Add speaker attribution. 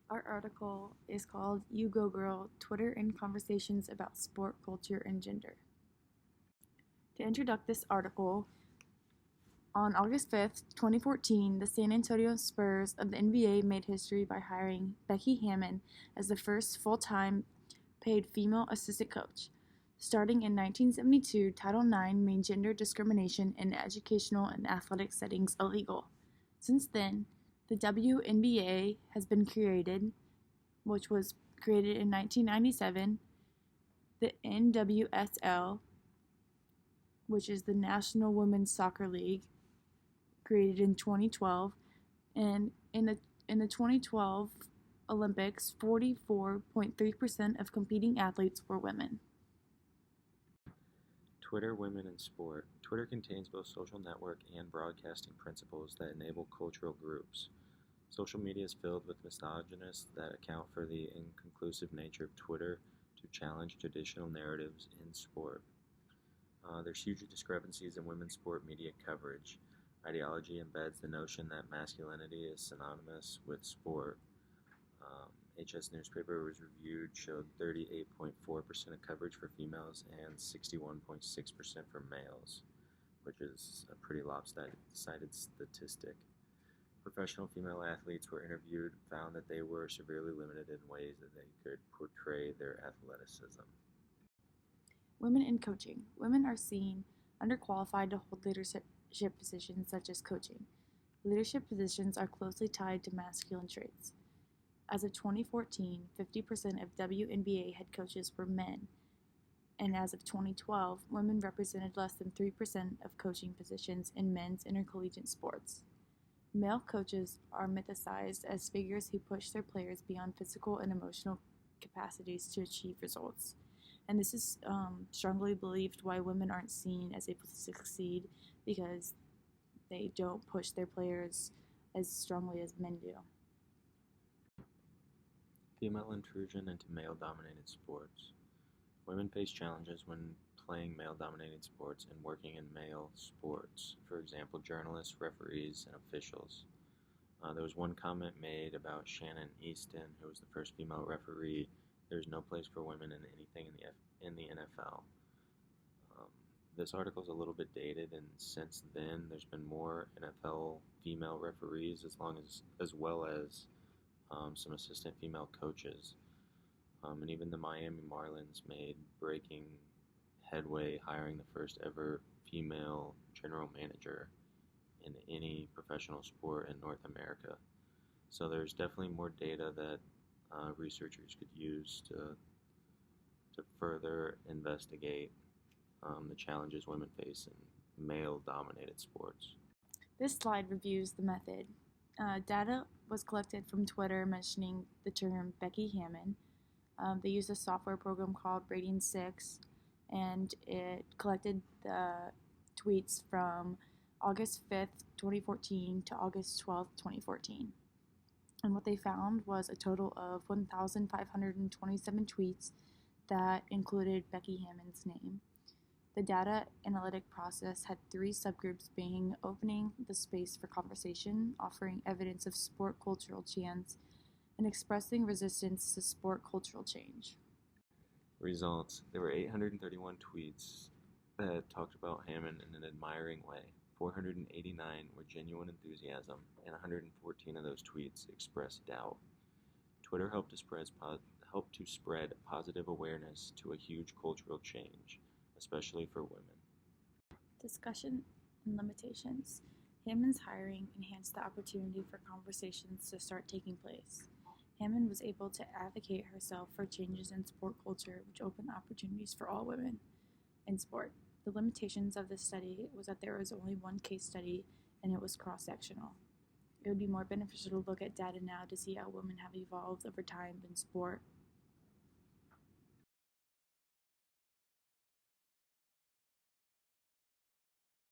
Speaker 1: Our article is called You Go Girl, Twitter and Conversations About Sport, Culture, and Gender. To introduce this article, on August 5th, 2014, the San Antonio Spurs of the NBA made history by hiring Becky Hammon as the first full-time paid female assistant coach. Starting in 1972, Title IX made gender discrimination in educational and athletic settings illegal. Since then, the WNBA has been created, which was created in 1997, the NWSL, which is the National Women's Soccer League, created in 2012, and in the 2012 Olympics, 44.3% of competing athletes were women.
Speaker 2: Twitter Women in Sport. Twitter contains both social network and broadcasting principles that enable cultural groups. Social media is filled with misogynists that account for the inconclusive nature of Twitter to challenge traditional narratives in sport. There's huge discrepancies in women's sport media coverage. Ideology embeds the notion that masculinity is synonymous with sport. HS newspaper was reviewed showed 38.4% of coverage for females and 61.6% for males, which is a pretty lopsided statistic. Professional female athletes were interviewed found that they were severely limited in ways that they could portray their athleticism.
Speaker 1: Women in coaching. Women are seen underqualified to hold leadership positions such as coaching. Leadership positions are closely tied to masculine traits. As of 2014, 50% of WNBA head coaches were men, and as of 2012, women represented less than 3% of coaching positions in men's intercollegiate sports. Male coaches are mythicized as figures who push their players beyond physical and emotional capacities to achieve results. And this is strongly believed why women aren't seen as able to succeed, because they don't push their players as strongly as men do.
Speaker 2: Female intrusion into male-dominated sports. Women face challenges when playing male-dominated sports and working in male sports, for example, journalists, referees, and officials. There was one comment made about Shannon Easton, who was the first female referee. There's no place for women in anything in the NFL. This article is a little bit dated, and since then there's been more NFL female referees as well as some assistant female coaches. And even the Miami Marlins made breaking headway hiring the first ever female general manager in any professional sport in North America. So there's definitely more data that researchers could use to further investigate the challenges women face in male-dominated sports.
Speaker 1: This slide reviews the method. Data was collected from Twitter mentioning the term Becky Hammon. They used a software program called Rating 6, and it collected the tweets from August 5th, 2014 to August 12th, 2014. And what they found was a total of 1,527 tweets that included Becky Hammon's name. The data analytic process had 3 subgroups, being opening the space for conversation, offering evidence of sport cultural chants, and expressing resistance to sport cultural change.
Speaker 2: Results. There were 831 tweets that talked about Hammon in an admiring way. 489 were genuine enthusiasm, and 114 of those tweets expressed doubt. Twitter helped to spread positive awareness to a huge cultural change, especially for women.
Speaker 1: Discussion and limitations. Hammon's hiring enhanced the opportunity for conversations to start taking place. Hammon was able to advocate herself for changes in sport culture, which opened opportunities for all women in sport. The limitations of this study was that there was only one case study, and it was cross-sectional. It would be more beneficial to look at data now to see how women have evolved over time in sport